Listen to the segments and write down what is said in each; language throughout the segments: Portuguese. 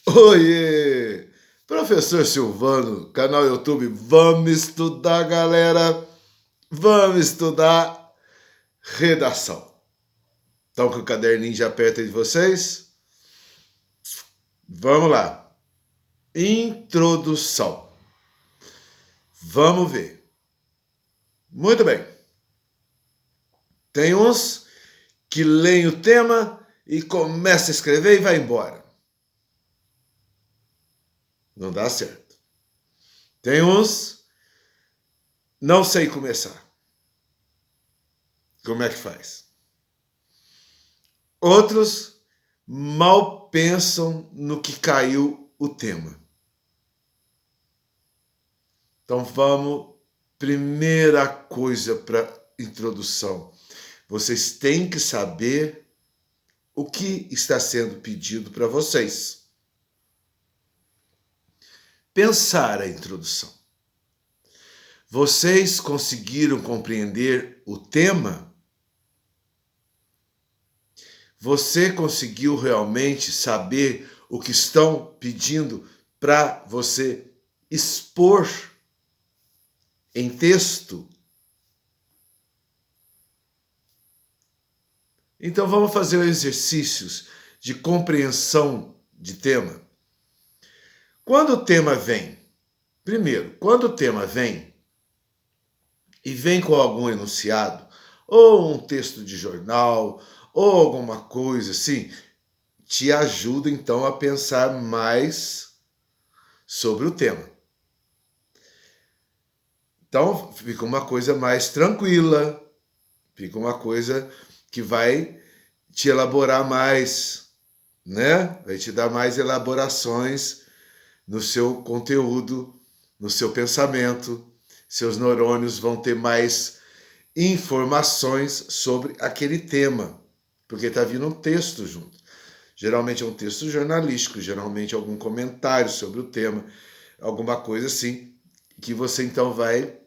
Oiê! Professor Silvano, canal YouTube, vamos estudar, galera! Vamos estudar redação. Estão com o caderninho já perto de vocês? Vamos lá. Introdução. Vamos ver. Muito bem. Tem uns que leem o tema e começa a escrever e vai embora. Não dá certo. Tem uns, não sei começar. Como é que faz? Outros mal pensam no que caiu o tema. Então vamos, primeira coisa para introdução. Vocês têm que saber o que está sendo pedido para vocês. Pensar a introdução. Vocês conseguiram compreender o tema? Você conseguiu realmente saber o que estão pedindo para você expor em texto? Então vamos fazer exercícios de compreensão de tema. Quando o tema vem, primeiro, quando o tema vem e vem com algum enunciado, ou um texto de jornal, ou alguma coisa assim, te ajuda então a pensar mais sobre o tema. Então fica uma coisa mais tranquila, fica uma coisa que vai te elaborar mais, né? Vai te dar mais elaborações no seu conteúdo, no seu pensamento. Seus neurônios vão ter mais informações sobre aquele tema, porque está vindo um texto junto. Geralmente é um texto jornalístico, geralmente algum comentário sobre o tema, alguma coisa assim, que você então vai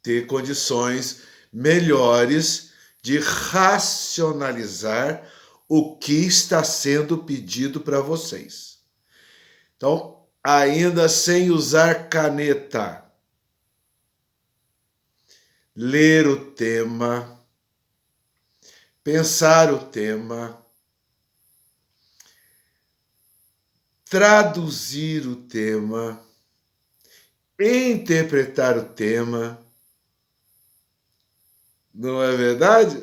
ter condições melhores de racionalizar o que está sendo pedido para vocês. Então, ainda sem usar caneta, ler o tema, pensar o tema, traduzir o tema, interpretar o tema. Não é verdade?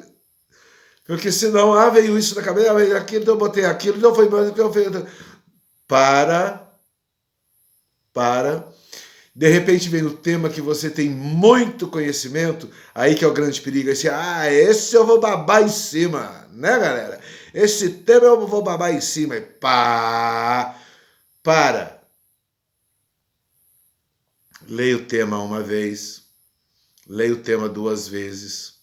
Porque senão, veio isso na cabeça, veio aquilo, então eu botei aquilo, então foi mais, então foi... Para. De repente vem o tema que você tem muito conhecimento, aí que é o grande perigo, esse eu vou babar em cima, né, galera? Esse tema eu vou babar em cima. E para. Leia o tema uma vez, leia o tema duas vezes.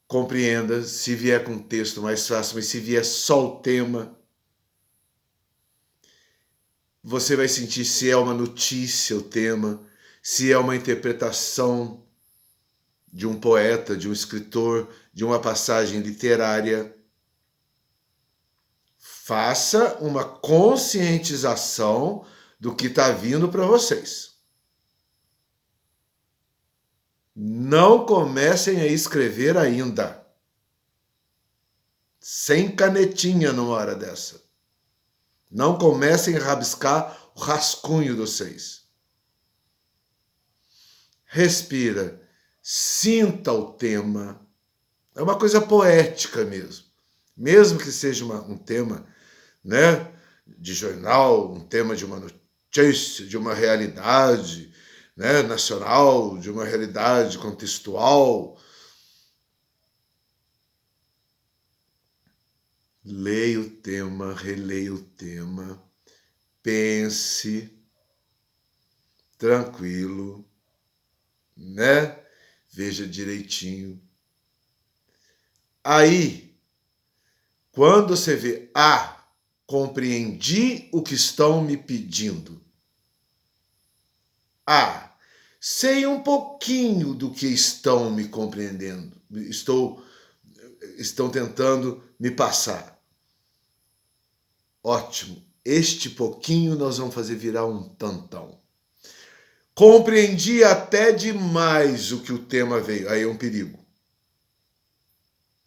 Compreenda, se vier com texto mais fácil, mas se vier só o tema, você vai sentir se é uma notícia o tema, se é uma interpretação de um poeta, de um escritor, de uma passagem literária. Faça uma conscientização do que está vindo para vocês. Não comecem a escrever ainda. Sem canetinha numa hora dessa. Não comecem a rabiscar o rascunho de vocês. Respira. Sinta o tema. É uma coisa poética mesmo. Mesmo que seja um tema, né, de jornal, um tema de uma notícia, de uma realidade, né, nacional, de uma realidade contextual. Leia o tema, releia o tema, pense, tranquilo, né? Veja direitinho. Aí, quando você vê, compreendi o que estão me pedindo. Sei um pouquinho do que estão me compreendendo, estão tentando me passar. Ótimo. Este pouquinho nós vamos fazer virar um tantão. Compreendi até demais o que o tema veio. Aí é um perigo.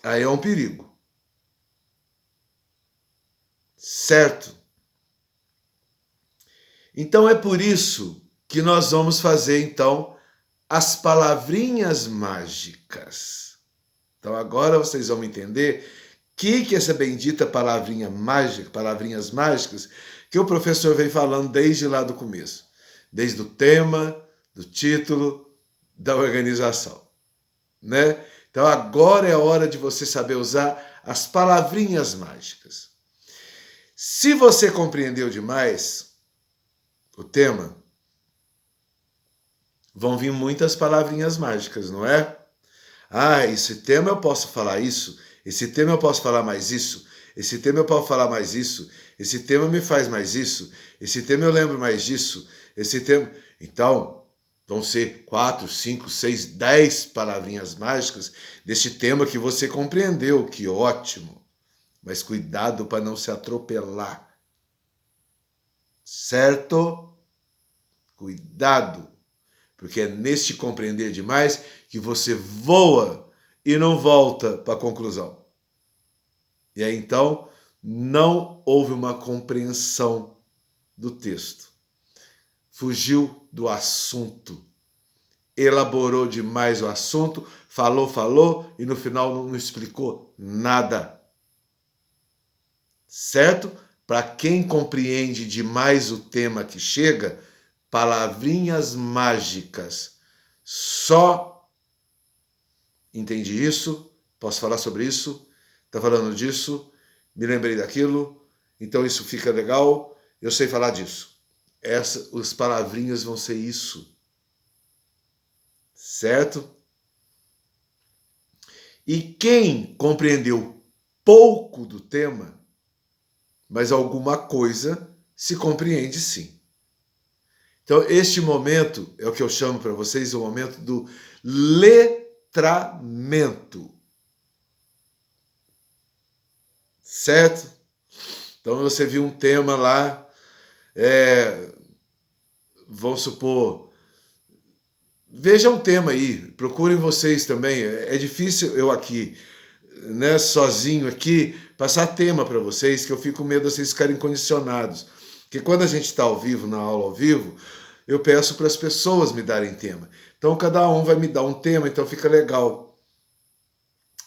Aí é um perigo. Certo? Então é por isso que nós vamos fazer, então, as palavrinhas mágicas. Então agora vocês vão entender que essa bendita palavrinha mágica, palavrinhas mágicas, que o professor vem falando desde lá do começo. Desde o tema, do título, da organização, né? Então agora é a hora de você saber usar as palavrinhas mágicas. Se você compreendeu demais o tema, vão vir muitas palavrinhas mágicas, não é? Ah, esse tema eu posso falar isso, esse tema eu posso falar mais isso, esse tema eu posso falar mais isso, esse tema me faz mais isso, esse tema eu lembro mais disso, esse tema... Então, vão ser 4, 5, 6, 10 palavrinhas mágicas deste tema que você compreendeu, que ótimo. Mas cuidado para não se atropelar. Certo? Cuidado. Porque é neste compreender demais que você voa e não volta para a conclusão. E aí, então, não houve uma compreensão do texto. Fugiu do assunto. Elaborou demais o assunto, falou e no final não explicou nada. Certo? Para quem compreende demais o tema que chega, palavrinhas mágicas. Só entendi isso, posso falar sobre isso, está falando disso, me lembrei daquilo, então isso fica legal, eu sei falar disso. Os palavrinhas vão ser isso. Certo? E quem compreendeu pouco do tema, mas alguma coisa se compreende sim. Então, este momento é o que eu chamo para vocês o momento do letramento. Certo? Então, você viu um tema lá, vamos supor, veja um tema aí, procurem vocês também. É difícil eu aqui, né, sozinho aqui, passar tema para vocês, que eu fico com medo de vocês ficarem condicionados. Porque quando a gente está ao vivo, na aula ao vivo, eu peço para as pessoas me darem tema. Então cada um vai me dar um tema, então fica legal.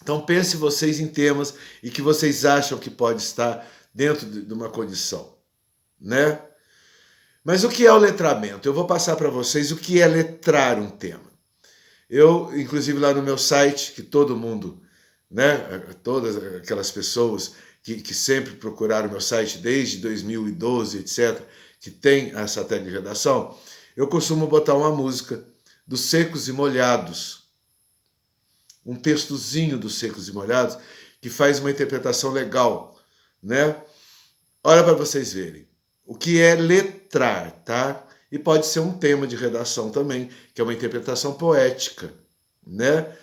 Então pense vocês em temas e que vocês acham que pode estar dentro de uma condição, né? Mas o que é o letramento? Eu vou passar para vocês o que é letrar um tema. Eu, inclusive lá no meu site, que todo mundo, né, todas aquelas pessoas que sempre procuraram o meu site desde 2012, etc., que tem essa técnica de redação, eu costumo botar uma música dos Secos e Molhados, um textozinho dos Secos e Molhados, que faz uma interpretação legal, né? Olha para vocês verem. O que é letrar, tá? E pode ser um tema de redação também, que é uma interpretação poética, né?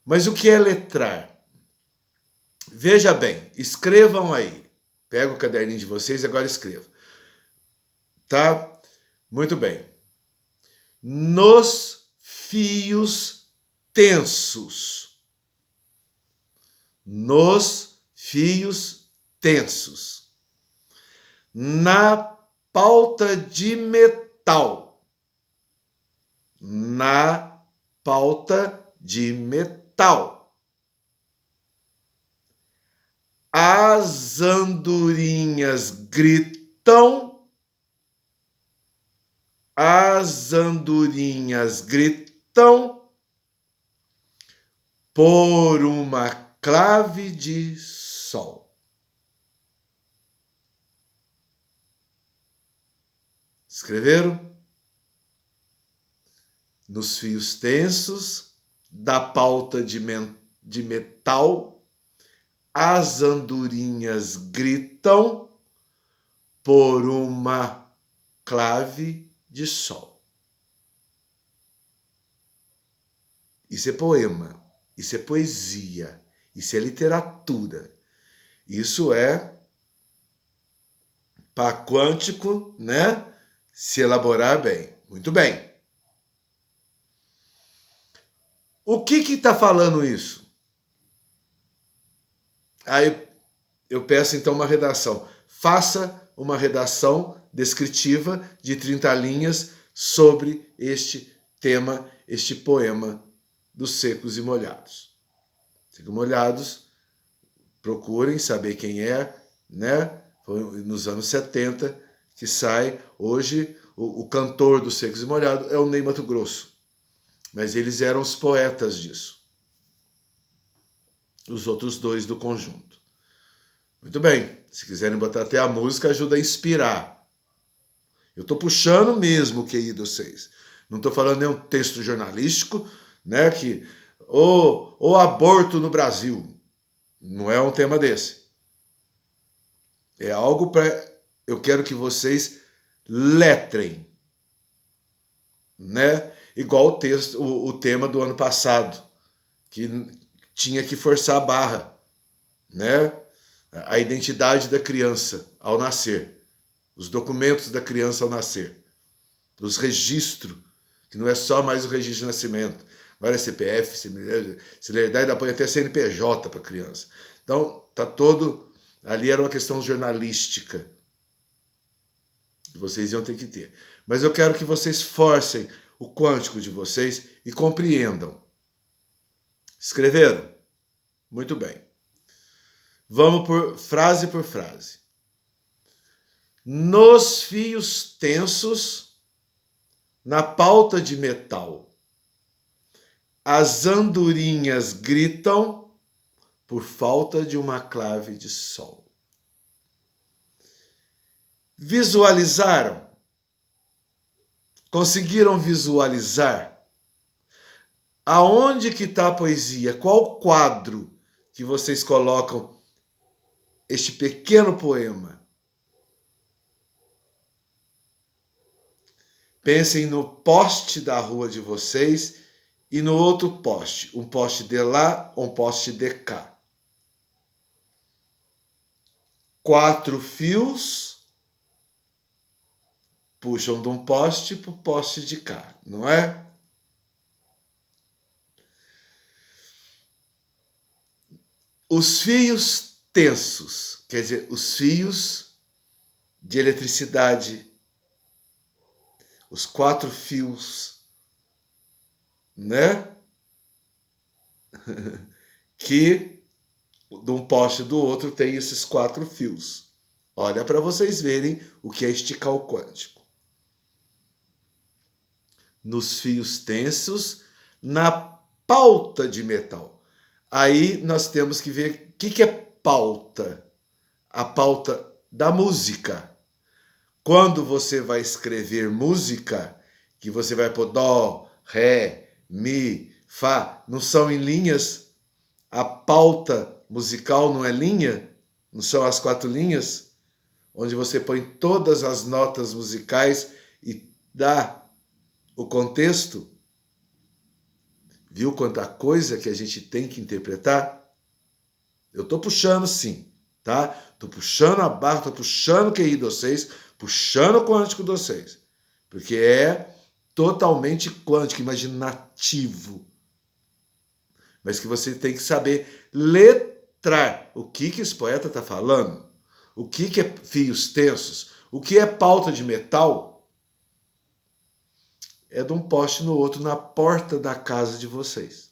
Mas o que é letrar? Veja bem, escrevam aí. Pega o caderninho de vocês e agora escreva. Tá? Muito bem. Nos fios tensos. Nos fios tensos. Na pauta de metal. Na pauta de metal. As andorinhas gritam. As andorinhas gritam por uma clave de sol. Escreveram? Nos fios tensos da pauta de metal, as andorinhas gritam por uma clave de sol. Isso é poema, isso é poesia, isso é literatura, isso é para quântico, né, se elaborar bem. Muito bem. O que está falando isso? Aí eu peço então uma redação. Faça uma redação descritiva de 30 linhas sobre este tema, este poema dos Secos e Molhados. Secos e Molhados, procurem saber quem é, né? Foi nos anos 70 que sai. Hoje, o cantor dos Secos e Molhados é o Ney Matogrosso. Mas eles eram os poetas disso. Os outros dois do conjunto. Muito bem. Se quiserem botar até a música, ajuda a inspirar. Eu estou puxando mesmo o QI de vocês. Não estou falando nenhum texto jornalístico, né? Que o aborto no Brasil. Não é um tema desse. É algo para... Eu quero que vocês letrem. Né? Igual o texto, o tema do ano passado, que tinha que forçar a barra, né? A identidade da criança ao nascer, os documentos da criança ao nascer, os registros, que não é só mais o registro de nascimento, agora é CPF, Solidariedade, apoio até CNPJ para a criança. Então, tá todo... Ali era uma questão jornalística que vocês iam ter que ter. Mas eu quero que vocês forcem o quântico de vocês e compreendam. Escreveram? Muito bem. Vamos por frase. Nos fios tensos, na pauta de metal, as andorinhas gritam por falta de uma clave de sol. Visualizaram? Conseguiram visualizar? Aonde que está a poesia? Qual quadro que vocês colocam este pequeno poema? Pensem no poste da rua de vocês e no outro poste. Um poste de lá, um poste de cá. 4 fios puxam de um poste para o poste de cá, não é? Os fios tensos, quer dizer, os fios de eletricidade, os 4 fios, né? Que de um poste do outro tem esses 4 fios. Olha para vocês verem o que é esticar o quântico. Nos fios tensos, na pauta de metal. Aí nós temos que ver o que é pauta. A pauta da música. Quando você vai escrever música, que você vai pôr dó, ré, mi, fá, não são em linhas? A pauta musical não é linha? Não são as 4 linhas? Onde você põe todas as notas musicais e dá o contexto? Viu quanta coisa que a gente tem que interpretar? Eu estou puxando sim, tá? Estou puxando a barra, estou puxando o QI de vocês, puxando o quântico de vocês. Porque é totalmente quântico, imaginativo. Mas que você tem que saber letrar o que esse poeta está falando, o que é fios tensos, o que é pauta de metal. É de um poste no outro, na porta da casa de vocês.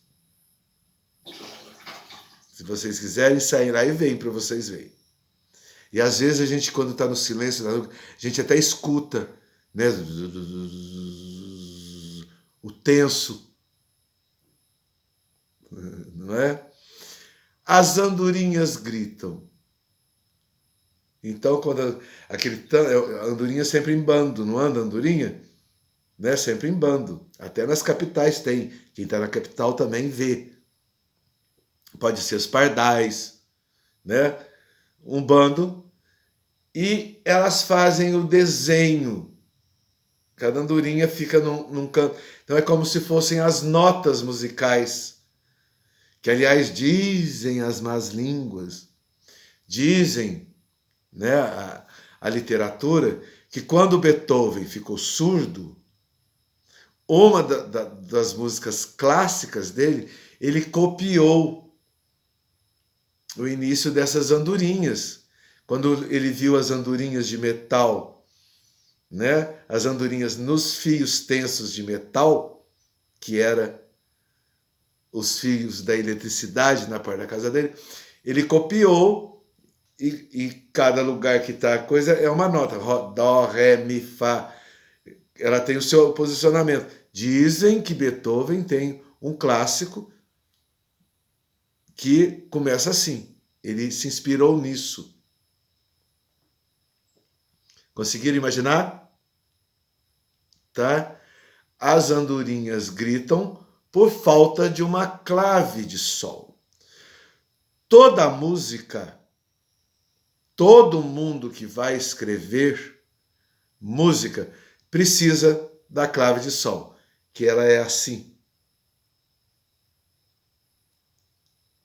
Se vocês quiserem, sair lá e vem para vocês verem. E às vezes a gente, quando está no silêncio, a gente até escuta, né? O tenso. Não é? As andorinhas gritam. Então, quando a andorinha sempre em bando, não anda andorinha? Né? Sempre em bando. Até nas capitais tem. Quem está na capital também vê. Pode ser os pardais, né? Um bando. E elas fazem o desenho. Cada andorinha fica num canto. Então é como se fossem as notas musicais. Que, aliás, dizem as más línguas. Dizem, né? a literatura que quando Beethoven ficou surdo, uma das músicas clássicas dele, ele copiou o início dessas andorinhas. Quando ele viu as andorinhas de metal, né? As andorinhas nos fios tensos de metal, que era os fios da eletricidade na parte da casa dele, ele copiou e cada lugar que está a coisa é uma nota. Dó, ré, mi, fá. Ela tem o seu posicionamento. Dizem que Beethoven tem um clássico que começa assim. Ele se inspirou nisso. Conseguiram imaginar? Tá? As andorinhas gritam por falta de uma clave de sol. Toda música, todo mundo que vai escrever música precisa da clave de sol, que ela é assim,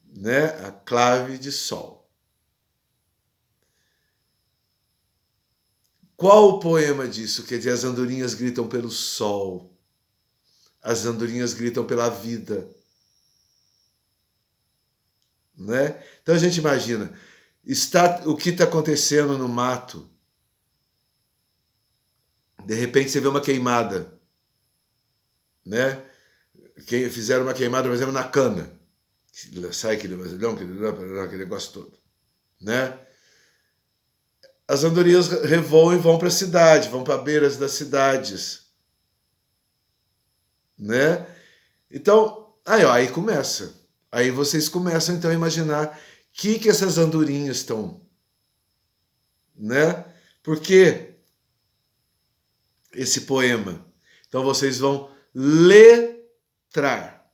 né? A clave de sol. Qual o poema disso? Quer dizer, as andorinhas gritam pelo sol, as andorinhas gritam pela vida, né? Então a gente imagina, o que está acontecendo no mato. De repente você vê uma queimada, né? Fizeram uma queimada, por exemplo, na cana. Sai aquele vasilhão, aquele negócio todo, né? As andorinhas revoam e vão para a cidade, vão para beiras das cidades, né? Então, aí começa. Aí vocês começam então a imaginar que essas andorinhas estão, né? Por que esse poema? Então vocês vão letrar,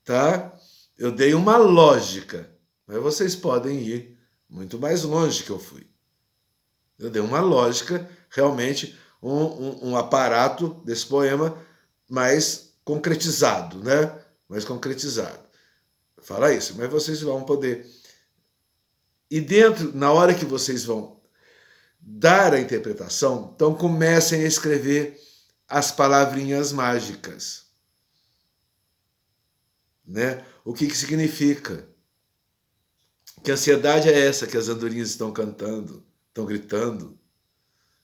tá? Eu dei uma lógica, mas vocês podem ir muito mais longe que eu fui. Eu dei uma lógica, realmente um aparato desse poema mais concretizado, né? Mais concretizado. Fala isso, mas vocês vão poder. E dentro, na hora que vocês vão dar a interpretação, então comecem a escrever as palavrinhas mágicas, né? O que significa? Que ansiedade é essa que as andorinhas estão cantando, estão gritando,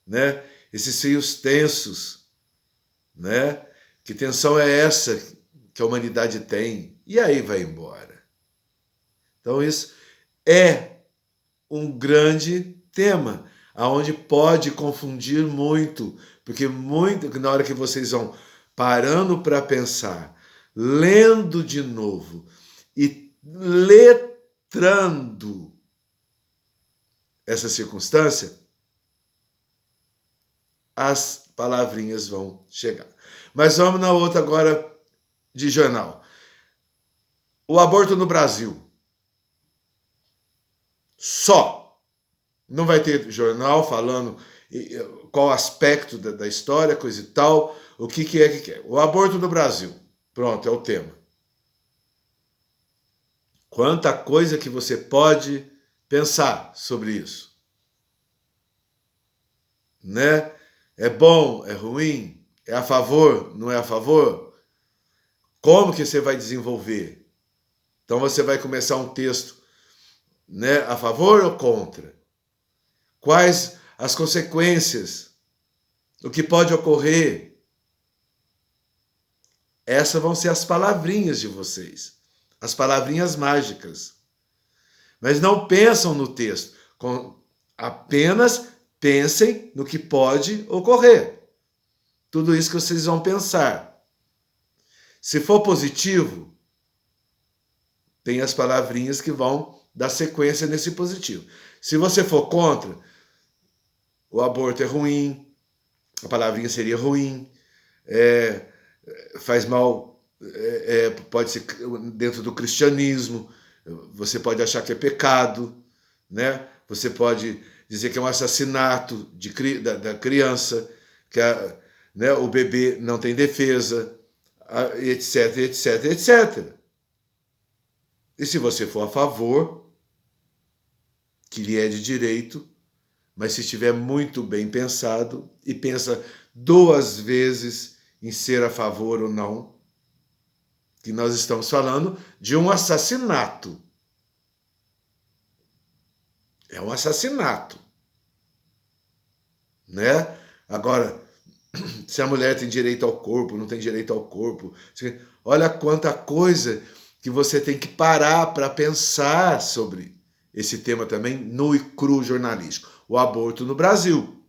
né? Esses fios tensos, né? Que tensão é essa que a humanidade tem? E aí vai embora. Então isso é um grande tema, aonde pode confundir muito, porque na hora que vocês vão parando para pensar, lendo de novo e letrando essa circunstância, as palavrinhas vão chegar. Mas vamos na outra agora de jornal. O aborto no Brasil. Só. Não vai ter jornal falando qual aspecto da história, coisa e tal, o que é. O aborto no Brasil. Pronto, é o tema. Quanta coisa que você pode pensar sobre isso. Né? É bom, é ruim, é a favor, não é a favor? Como que você vai desenvolver? Então você vai começar um texto, né, a favor ou contra? Quais as consequências? O que pode ocorrer? Essas vão ser as palavrinhas de vocês, as palavrinhas mágicas. Mas não pensam no texto, apenas pensem no que pode ocorrer. Tudo isso que vocês vão pensar. Se for positivo, tem as palavrinhas que vão dar sequência nesse positivo. Se você for contra, o aborto é ruim, a palavrinha seria ruim, faz mal, pode ser dentro do cristianismo, você pode achar que é pecado, né? Você pode dizer que é um assassinato da criança, que né, o bebê não tem defesa, etc, etc, etc. E se você for a favor, que lhe é de direito, mas se estiver muito bem pensado e pensa 2 vezes em ser a favor ou não, que nós estamos falando de um assassinato. É um assassinato, né? Agora, se a mulher tem direito ao corpo, não tem direito ao corpo, olha quanta coisa que você tem que parar para pensar sobre esse tema também, nu e cru jornalístico. O aborto no Brasil.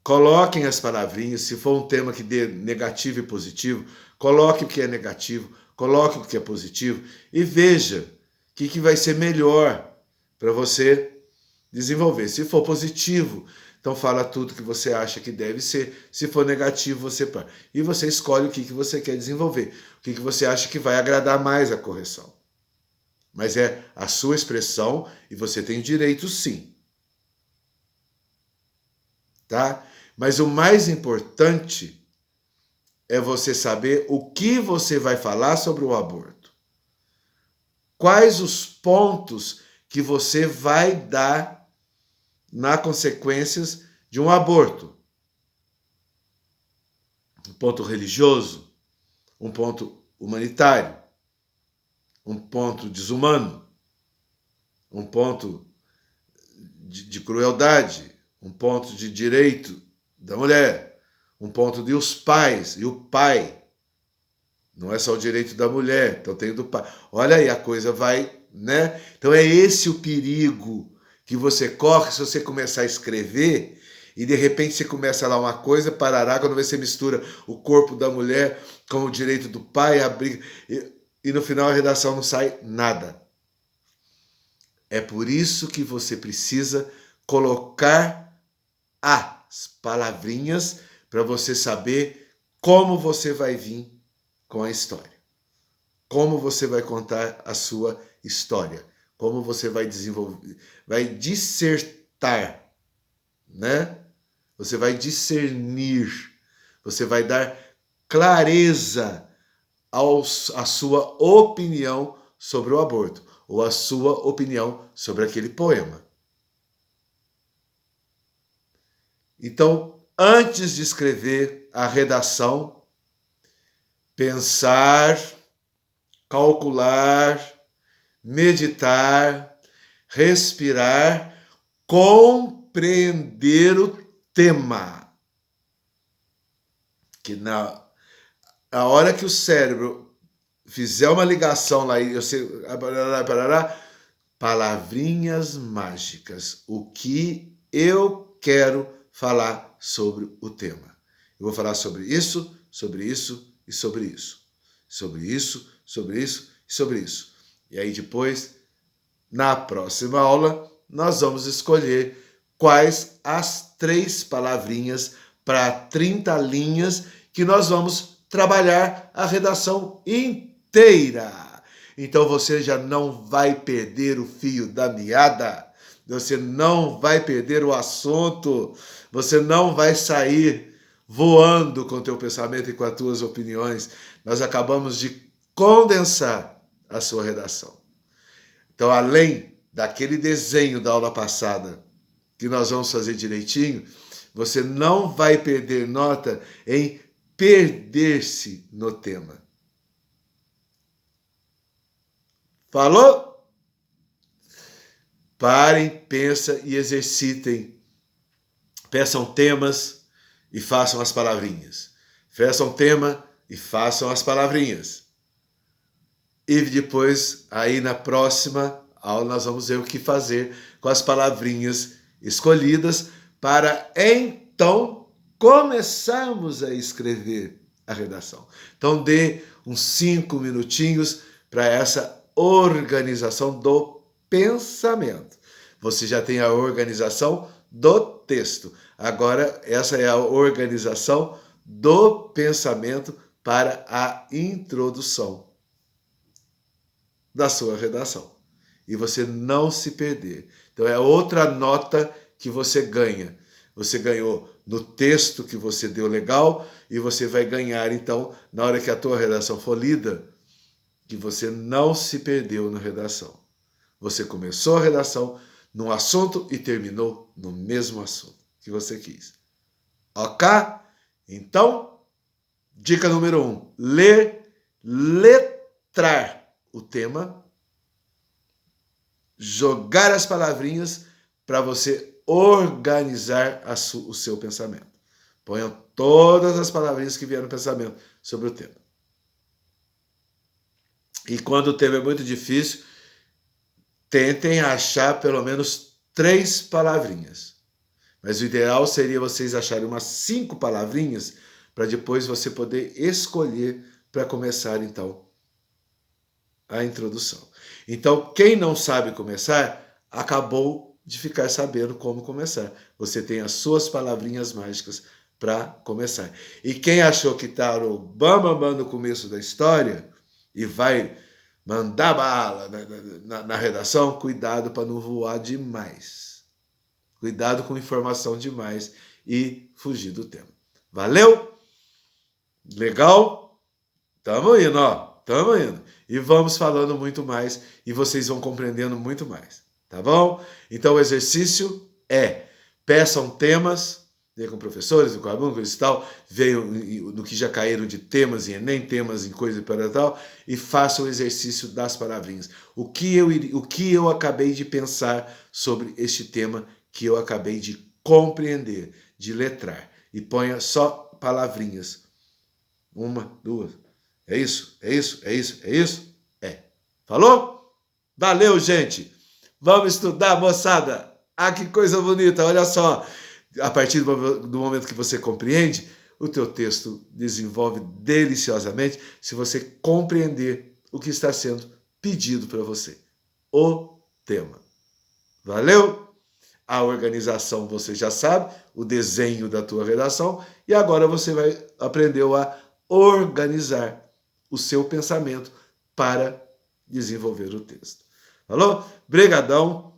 Coloquem as palavrinhas, se for um tema que dê negativo e positivo, coloque o que é negativo, coloque o que é positivo e veja o que vai ser melhor para você desenvolver. Se for positivo, então fala tudo que você acha que deve ser. Se for negativo, você para. E você escolhe o que você quer desenvolver, o que você acha que vai agradar mais a correção. Mas é a sua expressão e você tem o direito, sim. Tá? Mas o mais importante é você saber o que você vai falar sobre o aborto. Quais os pontos que você vai dar nas consequências de um aborto. Um ponto religioso, um ponto humanitário, um ponto desumano, um ponto de crueldade, um ponto de direito da mulher, um ponto de os pais e o pai. Não é só o direito da mulher, então tem o do pai. Olha aí, a coisa vai, né? Então é esse o perigo que você corre se você começar a escrever e de repente você começa lá uma coisa, parará, quando você mistura o corpo da mulher com o direito do pai, a briga, e no final a redação não sai nada. É por isso que você precisa colocar as palavrinhas para você saber como você vai vir com a história. Como você vai contar a sua história. Como você vai desenvolver, vai dissertar, né? Você vai discernir, você vai dar clareza à sua opinião sobre o aborto, ou a sua opinião sobre aquele poema. Então, antes de escrever a redação, pensar, calcular, meditar, respirar, compreender o tema. Que na hora que o cérebro fizer uma ligação lá e você palavrinhas mágicas, o que eu quero falar sobre o tema. Eu vou falar sobre isso, sobre isso e sobre isso. Sobre isso, sobre isso e sobre isso. E aí depois, na próxima aula, nós vamos escolher quais as 3 palavrinhas para 30 linhas que nós vamos trabalhar a redação inteira. Então você já não vai perder o fio da meada, você não vai perder o assunto, você não vai sair voando com o teu pensamento e com as tuas opiniões. Nós acabamos de condensar a sua redação. Então, além daquele desenho da aula passada, que nós vamos fazer direitinho, você não vai perder nota em perder-se no tema. Falou? Parem, pensem e exercitem. Peçam temas e façam as palavrinhas. Peçam tema e façam as palavrinhas. E depois, aí na próxima aula, nós vamos ver o que fazer com as palavrinhas escolhidas para então começarmos a escrever a redação. Então, dê uns 5 minutinhos para essa organização do pensamento. Você já tem a organização do texto. Agora, essa é a organização do pensamento para a introdução da sua redação. E você não se perder. Então, é outra nota que você ganha. Você ganhou no texto que você deu legal e você vai ganhar, então, na hora que a tua redação for lida, que você não se perdeu na redação. você começou a redação num assunto e terminou no mesmo assunto que você quis. Ok? Então, dica número 1. Letrar o tema. Jogar as palavrinhas para você organizar o seu pensamento. Ponham todas as palavrinhas que vieram no pensamento sobre o tema. E quando o tema é muito difícil, tentem achar pelo menos 3 palavrinhas. Mas o ideal seria vocês acharem umas 5 palavrinhas para depois você poder escolher para começar, então, a introdução. Então, quem não sabe começar, acabou de ficar sabendo como começar. Você tem as suas palavrinhas mágicas para começar. E quem achou que está no bam no começo da história e vai mandar bala na redação, cuidado para não voar demais. Cuidado com informação demais e fugir do tema. Valeu? Legal? Tamo indo, ó. Tamo indo. E vamos falando muito mais e vocês vão compreendendo muito mais. Tá bom? Então o exercício é: peçam temas, venham com professores, com alunos, coisa e tal, venham no que já caíram de temas em Enem, temas em coisa e para tal, e façam o exercício das palavrinhas. O que eu acabei de pensar sobre este tema que eu acabei de compreender, de letrar. E ponha só palavrinhas. 1, 2. É isso? É isso? É isso? É isso? É. Falou? Valeu, gente! Vamos estudar, moçada! Ah, que coisa bonita! Olha só! A partir do momento que você compreende, o teu texto desenvolve deliciosamente se você compreender o que está sendo pedido para você. O tema. Valeu? A organização você já sabe, o desenho da tua redação, e agora você vai aprender a organizar o seu pensamento para desenvolver o texto. Falou? Brigadão,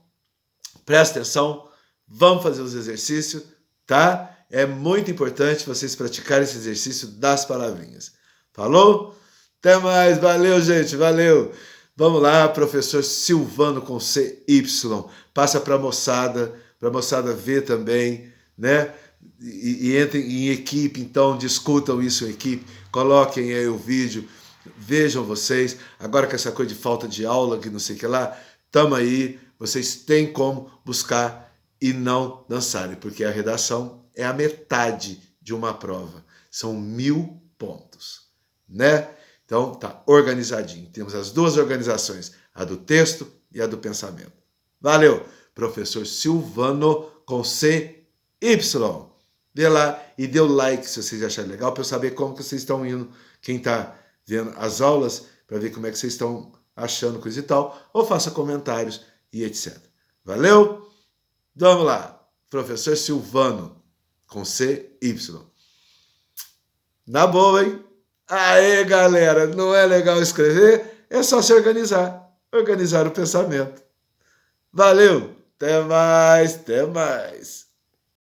presta atenção, vamos fazer os exercícios, tá? É muito importante vocês praticarem esse exercício das palavrinhas. Falou? Até mais, valeu, gente, valeu. Vamos lá, professor Silvano com CY. Passa para a moçada ver também, né? E entrem em equipe, então discutam isso em equipe, coloquem aí o vídeo, vejam vocês. Agora com essa coisa de falta de aula, que não sei o que lá, tamo aí, vocês têm como buscar e não dançarem, porque a redação é a metade de uma prova. São 1000 pontos, né? Então, tá organizadinho. Temos as duas organizações, a do texto e a do pensamento. Valeu! Professor Silvano com CY. Vê lá e dê o like se vocês acharem legal, para eu saber como que vocês estão indo, quem está vendo as aulas, para ver como é que vocês estão achando coisa e tal, ou faça comentários e etc. Valeu? Vamos lá. Professor Silvano com CY. Na boa, hein? Aê, galera, não é legal escrever? É só se organizar. Organizar o pensamento. Valeu, até mais, até mais.